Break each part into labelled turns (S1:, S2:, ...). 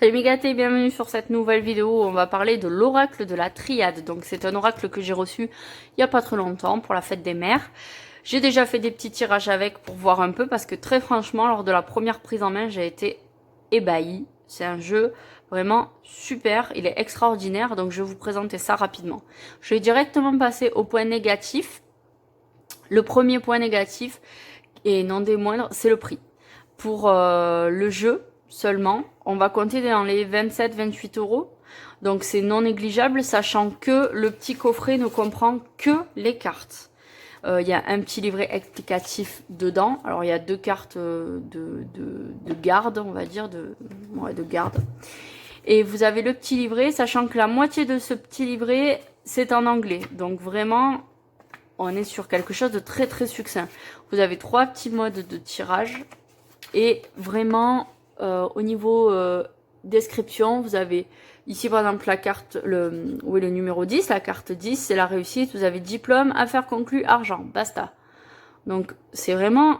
S1: Salut mes gâtés, bienvenue sur cette nouvelle vidéo où on va parler de l'oracle de la triade. Donc c'est un oracle que j'ai reçu il n'y a pas très longtemps pour la fête des mères. J'ai déjà fait des petits tirages avec pour voir un peu parce que très franchement lors de la première prise en main j'ai été ébahie. C'est un jeu vraiment super, il est extraordinaire donc je vais vous présenter ça rapidement. Je vais directement passer au point négatif. Le premier point négatif, et non des moindres, c'est le prix. Pour le jeu seulement, on va compter dans les 27-28 euros. Donc c'est non négligeable, sachant que le petit coffret ne comprend que les cartes. Il y a un petit livret explicatif dedans. Alors il y a deux cartes de garde, on va dire, de garde. Et vous avez le petit livret, sachant que la moitié de ce petit livret, c'est en anglais. Donc vraiment, on est sur quelque chose de très très succinct. Vous avez 3 petits modes de tirage. Et vraiment, au niveau description, vous avez ici par exemple la carte, le numéro 10, la carte 10, c'est la réussite. Vous avez diplôme, affaires conclues, argent, basta. Donc c'est vraiment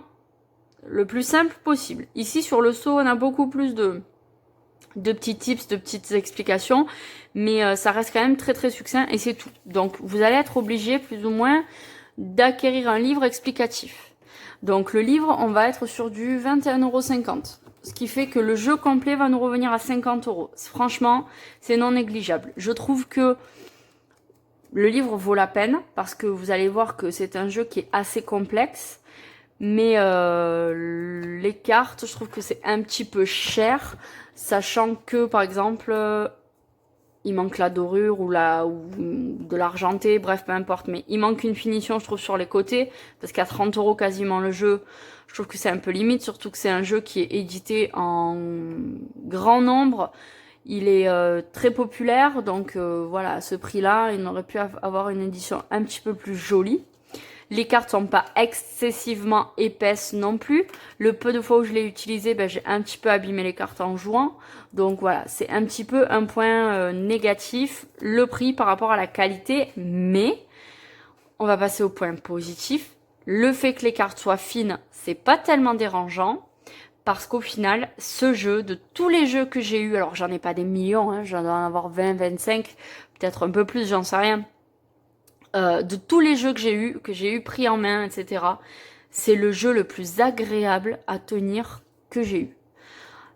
S1: le plus simple possible. Ici sur le seau, on a beaucoup plus de petits tips, de petites explications, mais ça reste quand même très très succinct et c'est tout. Donc vous allez être obligé plus ou moins d'acquérir un livre explicatif. Donc le livre, on va être sur du 21,50 €. Ce qui fait que le jeu complet va nous revenir à 50 €. Franchement, c'est non négligeable. Je trouve que le livre vaut la peine parce que vous allez voir que c'est un jeu qui est assez complexe. Mais les cartes, je trouve que c'est un petit peu cher, sachant que par exemple, il manque la dorure ou de l'argenté, bref, peu importe. Mais il manque une finition, je trouve, sur les côtés, parce qu'à 30 € quasiment le jeu, je trouve que c'est un peu limite, surtout que c'est un jeu qui est édité en grand nombre. Il est très populaire, donc voilà, à ce prix-là, il aurait pu avoir une édition un petit peu plus jolie. Les cartes sont pas excessivement épaisses non plus. Le peu de fois où je l'ai utilisé, j'ai un petit peu abîmé les cartes en jouant. Donc voilà, c'est un petit peu un point négatif, le prix par rapport à la qualité. Mais on va passer au point positif. Le fait que les cartes soient fines, c'est pas tellement dérangeant. Parce qu'au final, ce jeu, de tous les jeux que j'ai eu, alors j'en ai pas des millions, hein, j'en dois en avoir 20, 25, peut-être un peu plus, j'en sais rien. De tous les jeux que j'ai eu pris en main, etc., c'est le jeu le plus agréable à tenir que j'ai eu.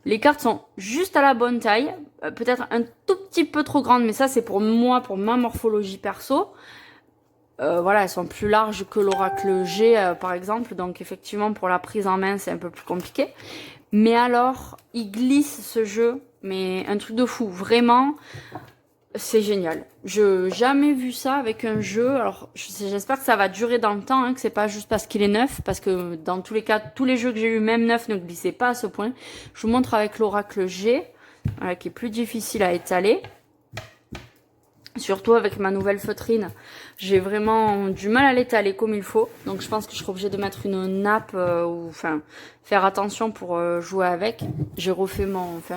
S1: Les cartes sont juste à la bonne taille, peut-être un tout petit peu trop grandes, mais ça c'est pour moi, pour ma morphologie perso. Voilà, elles sont plus larges que l'Oracle G, par exemple, donc effectivement pour la prise en main c'est un peu plus compliqué. Mais alors, il glisse ce jeu, mais un truc de fou, vraiment. C'est génial. Je n'ai jamais vu ça avec un jeu. Alors, j'espère que ça va durer dans le temps, hein, que c'est pas juste parce qu'il est neuf, parce que dans tous les cas, tous les jeux que j'ai eu, même neuf, ne glissaient pas à ce point. Je vous montre avec l'Oracle G, qui est plus difficile à étaler. Surtout avec ma nouvelle feutrine, j'ai vraiment du mal à l'étaler comme il faut. Donc je pense que je serai obligée de mettre une nappe ou enfin faire attention pour jouer avec. J'ai refait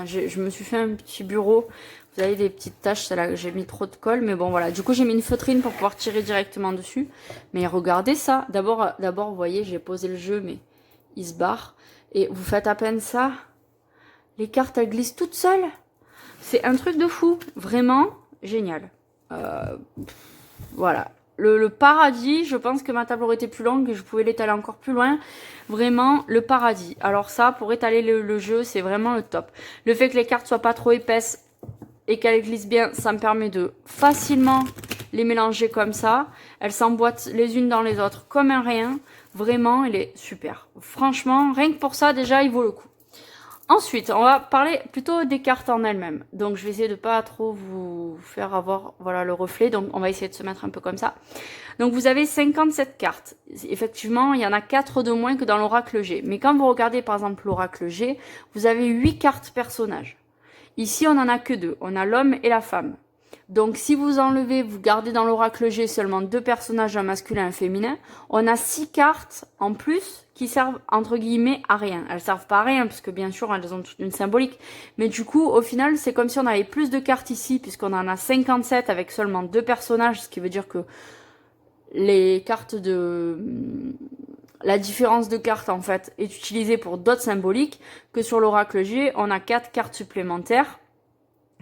S1: je me suis fait un petit bureau. Vous avez des petites taches, c'est là que j'ai mis trop de colle, mais bon voilà. Du coup j'ai mis une feutrine pour pouvoir tirer directement dessus. Mais regardez ça. D'abord vous voyez, j'ai posé le jeu, mais il se barre. Et vous faites à peine ça, les cartes elles glissent toutes seules. C'est un truc de fou, vraiment génial. Voilà. Le paradis, je pense que ma table aurait été plus longue et je pouvais l'étaler encore plus loin. Vraiment, le paradis. Alors ça, pour étaler le jeu, c'est vraiment le top. Le fait que les cartes soient pas trop épaisses et qu'elles glissent bien, ça me permet de facilement les mélanger comme ça. Elles s'emboîtent les unes dans les autres comme un rien. Vraiment, il est super. Franchement, rien que pour ça, déjà, il vaut le coup. Ensuite, on va parler plutôt des cartes en elles-mêmes. Donc, je vais essayer de pas trop vous faire avoir voilà, le reflet. Donc, on va essayer de se mettre un peu comme ça. Donc, vous avez 57 cartes. Effectivement, il y en a 4 de moins que dans l'Oracle G. Mais quand vous regardez, par exemple, l'Oracle G, vous avez 8 cartes personnages. Ici, on n'en a que 2. On a l'homme et la femme. Donc, si vous enlevez, vous gardez dans l'Oracle G seulement 2 personnages, un masculin et un féminin, on a 6 cartes en plus qui servent, entre guillemets, à rien. Elles servent pas à rien, parce que bien sûr, elles ont toute une symbolique. Mais du coup, au final, c'est comme si on avait plus de cartes ici, puisqu'on en a 57 avec seulement 2 personnages, ce qui veut dire que les cartes la différence de cartes, en fait, est utilisée pour d'autres symboliques, que sur l'Oracle G, on a 4 cartes supplémentaires.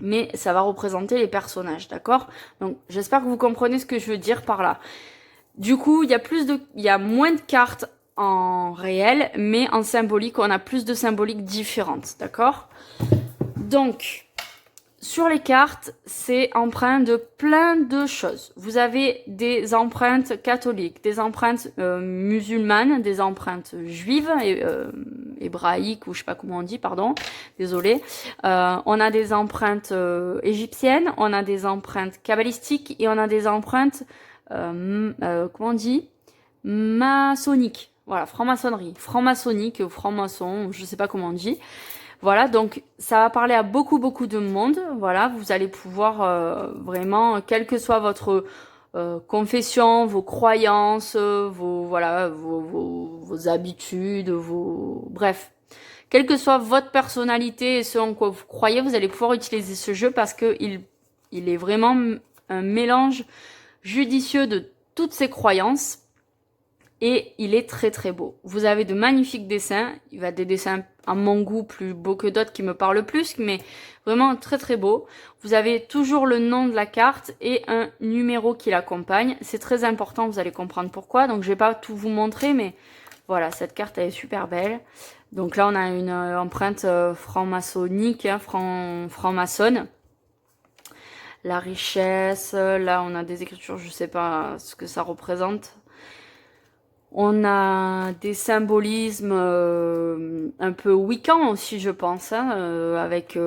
S1: mais ça va représenter les personnages, d'accord? Donc j'espère que vous comprenez ce que je veux dire par là. Du coup, il y a moins de cartes en réel, mais en symbolique, on a plus de symboliques différentes, d'accord? Donc, sur les cartes, c'est empreint de plein de choses. Vous avez des empreintes catholiques, des empreintes musulmanes, des empreintes juives, hébraïques, ou je sais pas comment on dit, pardon, désolé. On a des empreintes égyptiennes, on a des empreintes kabbalistiques et on a des empreintes, comment on dit, maçonniques. Voilà, franc-maçonnerie, franc-maçonnique, franc-maçon, je sais pas comment on dit. Voilà, donc ça va parler à beaucoup de monde. Voilà, vous allez pouvoir vraiment, quelle que soit votre confession, vos croyances, vos habitudes, bref, quelle que soit votre personnalité et ce en quoi vous croyez, vous allez pouvoir utiliser ce jeu parce que il est vraiment un mélange judicieux de toutes ces croyances. Et il est très beau. Vous avez de magnifiques dessins. Il va des dessins à mon goût plus beaux que d'autres qui me parlent plus, mais vraiment très beau. Vous avez toujours le nom de la carte et un numéro qui l'accompagne. C'est très important, vous allez comprendre pourquoi. Donc je vais pas tout vous montrer, mais voilà, cette carte elle est super belle. Donc là on a une empreinte franc-maçonnique, hein, franc-maçonne. La richesse, là on a des écritures, je sais pas ce que ça représente. On a des symbolismes un peu Wiccan aussi, je pense, hein, avec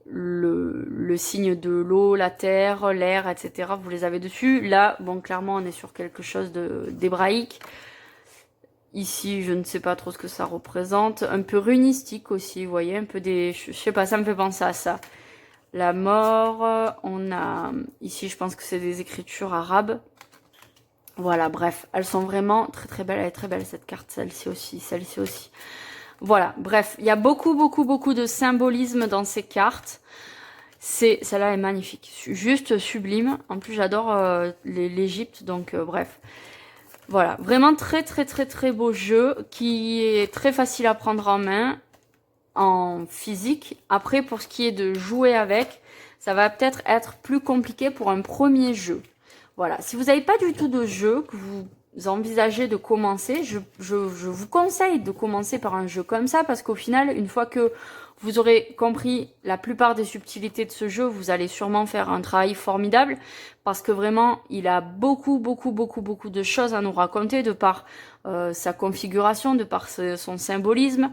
S1: le signe de l'eau, la terre, l'air, etc. Vous les avez dessus. Là, bon, clairement, on est sur quelque chose d'hébraïque. Ici, je ne sais pas trop ce que ça représente. Un peu runistique aussi, vous voyez, un peu des... Je sais pas, ça me fait penser à ça. La mort, on a... Ici, je pense que c'est des écritures arabes. Voilà, bref, elles sont vraiment très belles. Elle est très belle cette carte, celle-ci aussi. Voilà, bref, il y a beaucoup de symbolisme dans ces cartes. Celle-là est magnifique, juste sublime. En plus, j'adore l'Égypte, donc bref. Voilà, vraiment très beau jeu qui est très facile à prendre en main en physique. Après, pour ce qui est de jouer avec, ça va peut-être être plus compliqué pour un premier jeu. Voilà, si vous n'avez pas du tout de jeu, que vous envisagez de commencer, je vous conseille de commencer par un jeu comme ça, parce qu'au final, une fois que vous aurez compris la plupart des subtilités de ce jeu, vous allez sûrement faire un travail formidable, parce que vraiment, il a beaucoup de choses à nous raconter, de par sa configuration, de par son symbolisme,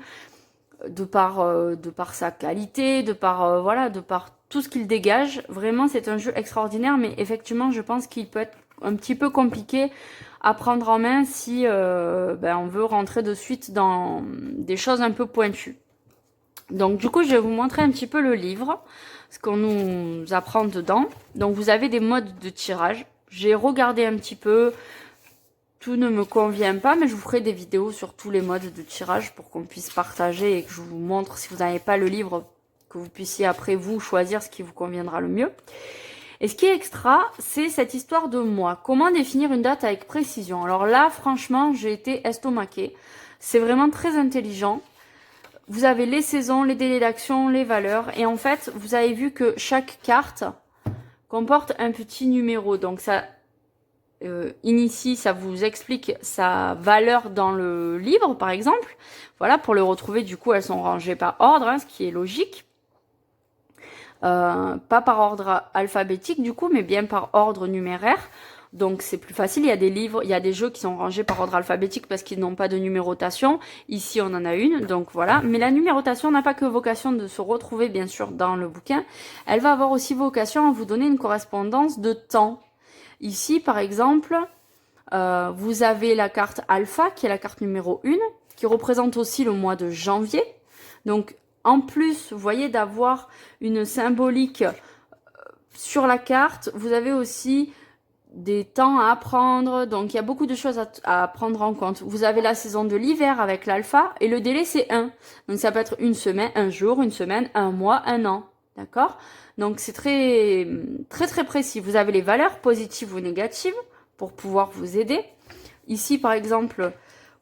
S1: de par sa qualité, de par tout ce qu'il dégage. Vraiment, c'est un jeu extraordinaire, mais effectivement, je pense qu'il peut être un petit peu compliqué à prendre en main si on veut rentrer de suite dans des choses un peu pointues. Donc du coup, je vais vous montrer un petit peu le livre, ce qu'on nous apprend dedans. Donc vous avez des modes de tirage. J'ai regardé un petit peu. Tout ne me convient pas, mais je vous ferai des vidéos sur tous les modes de tirage pour qu'on puisse partager et que je vous montre, si vous n'avez pas le livre, que vous puissiez après vous choisir ce qui vous conviendra le mieux. Et ce qui est extra, c'est cette histoire de mois. Comment définir une date avec précision? Alors là, franchement, j'ai été estomaquée. C'est vraiment très intelligent. Vous avez les saisons, les délais d'action, les valeurs. Et en fait, vous avez vu que chaque carte comporte un petit numéro. Donc ça... initie, ça vous explique sa valeur dans le livre, par exemple. Voilà, pour le retrouver, du coup, elles sont rangées par ordre, hein, ce qui est logique. Pas par ordre alphabétique, du coup, mais bien par ordre numéraire. Donc, c'est plus facile. Il y a des livres, il y a des jeux qui sont rangés par ordre alphabétique parce qu'ils n'ont pas de numérotation. Ici, on en a une, donc voilà. Mais la numérotation n'a pas que vocation de se retrouver, bien sûr, dans le bouquin. Elle va avoir aussi vocation à vous donner une correspondance de temps. Ici, par exemple, vous avez la carte alpha, qui est la carte numéro 1, qui représente aussi le mois de janvier. Donc, en plus, vous voyez, d'avoir une symbolique sur la carte, vous avez aussi des temps à apprendre. Donc, il y a beaucoup de choses à prendre en compte. Vous avez la saison de l'hiver avec l'alpha, et le délai, c'est 1. Donc, ça peut être une semaine, un jour, une semaine, un mois, un an. D'accord? Donc, c'est très précis. Vous avez les valeurs positives ou négatives pour pouvoir vous aider. Ici, par exemple,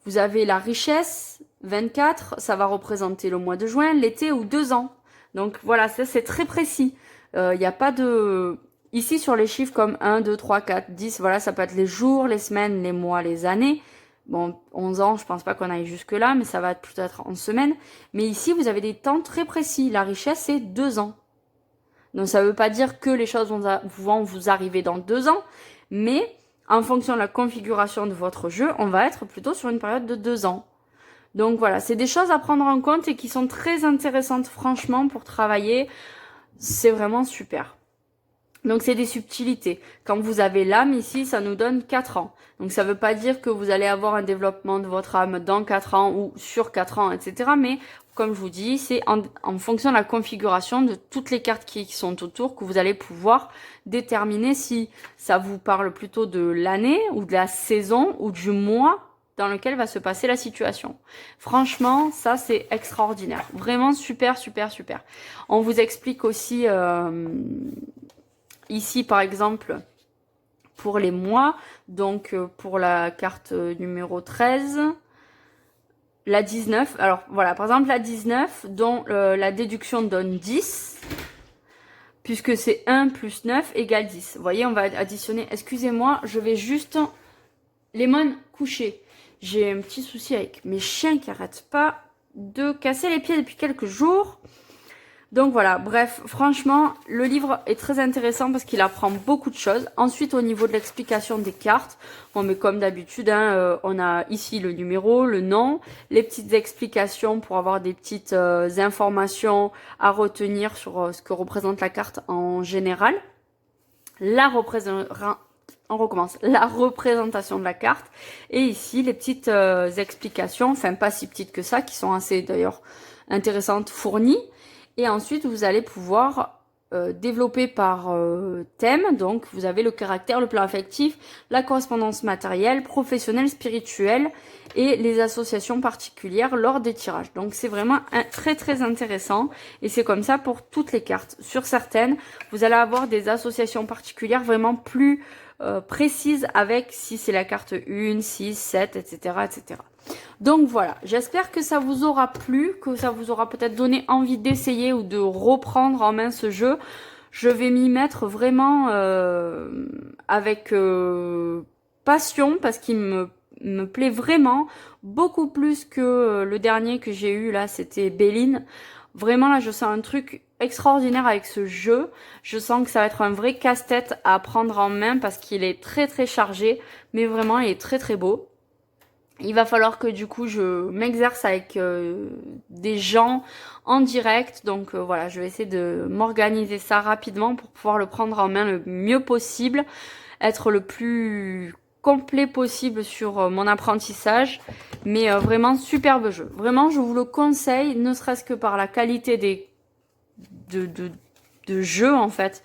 S1: vous avez la richesse, 24, ça va représenter le mois de juin, l'été ou 2 ans. Donc voilà, ça c'est très précis. Il n'y a pas de... Ici sur les chiffres comme 1, 2, 3, 4, 10, voilà, ça peut être les jours, les semaines, les mois, les années. Bon, 11 ans, je pense pas qu'on aille jusque là, mais ça va être peut-être en semaines. Mais ici, vous avez des temps très précis. La richesse, c'est 2 ans. Donc ça veut pas dire que les choses vont vous arriver dans 2 ans, mais en fonction de la configuration de votre jeu, on va être plutôt sur une période de 2 ans. Donc voilà, c'est des choses à prendre en compte et qui sont très intéressantes franchement pour travailler. C'est vraiment super. Donc c'est des subtilités. Quand vous avez l'âme ici, ça nous donne 4 ans. Donc ça ne veut pas dire que vous allez avoir un développement de votre âme dans 4 ans ou sur 4 ans, etc. Mais comme je vous dis, c'est en fonction de la configuration de toutes les cartes qui sont autour que vous allez pouvoir déterminer si ça vous parle plutôt de l'année ou de la saison ou du mois dans lequel va se passer la situation. Franchement, ça c'est extraordinaire. Vraiment super, super, super. On vous explique aussi... ici, par exemple, pour les mois, donc pour la carte numéro 13, la 19, alors voilà, par exemple la 19, dont la déduction donne 10, puisque c'est 1 plus 9 égale 10. Vous voyez, on va additionner, excusez-moi, je vais juste... Lemon, coucher. J'ai un petit souci avec mes chiens qui n'arrêtent pas de casser les pieds depuis quelques jours. Donc voilà, bref, franchement, le livre est très intéressant parce qu'il apprend beaucoup de choses. Ensuite, au niveau de l'explication des cartes, bon, mais comme d'habitude, hein, on a ici le numéro, le nom, les petites explications pour avoir des petites informations à retenir sur ce que représente la carte en général. On recommence, la représentation de la carte. Et ici, les petites explications, enfin pas si petites que ça, qui sont assez d'ailleurs intéressantes, fournies. Et ensuite, vous allez pouvoir développer par thème. Donc, vous avez le caractère, le plan affectif, la correspondance matérielle, professionnelle, spirituelle et les associations particulières lors des tirages. Donc, c'est vraiment très, très intéressant. Et c'est comme ça pour toutes les cartes. Sur certaines, vous allez avoir des associations particulières vraiment plus précises avec si c'est la carte 1, 6, 7, etc., etc. Donc voilà, j'espère que ça vous aura plu, que ça vous aura peut-être donné envie d'essayer ou de reprendre en main ce jeu. Je vais m'y mettre vraiment avec passion parce qu'il me plaît vraiment beaucoup plus que le dernier que j'ai eu là, c'était Béline. Vraiment là, je sens un truc extraordinaire avec ce jeu. Je sens que ça va être un vrai casse-tête à prendre en main parce qu'il est très très chargé, mais vraiment il est très très beau. Il va falloir que du coup je m'exerce avec des gens en direct. Donc voilà, je vais essayer de m'organiser ça rapidement pour pouvoir le prendre en main le mieux possible. Être le plus complet possible sur mon apprentissage. Mais vraiment superbe jeu. Vraiment je vous le conseille, ne serait-ce que par la qualité de jeu en fait.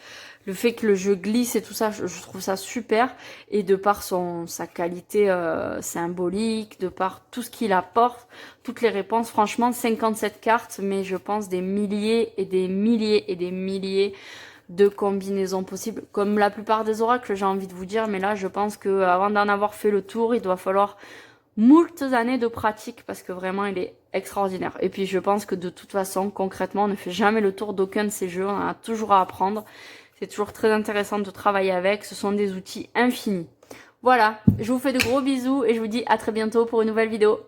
S1: Le fait que le jeu glisse et tout ça, je trouve ça super. Et de par sa qualité symbolique, de par tout ce qu'il apporte, toutes les réponses, franchement, 57 cartes, mais je pense des milliers et des milliers et des milliers de combinaisons possibles. Comme la plupart des oracles, j'ai envie de vous dire, mais là, je pense que avant d'en avoir fait le tour, il doit falloir moultes années de pratique parce que vraiment, il est extraordinaire. Et puis, je pense que de toute façon, concrètement, on ne fait jamais le tour d'aucun de ces jeux. On en a toujours à apprendre. C'est toujours très intéressant de travailler avec. Ce sont des outils infinis. Voilà, je vous fais de gros bisous et je vous dis à très bientôt pour une nouvelle vidéo.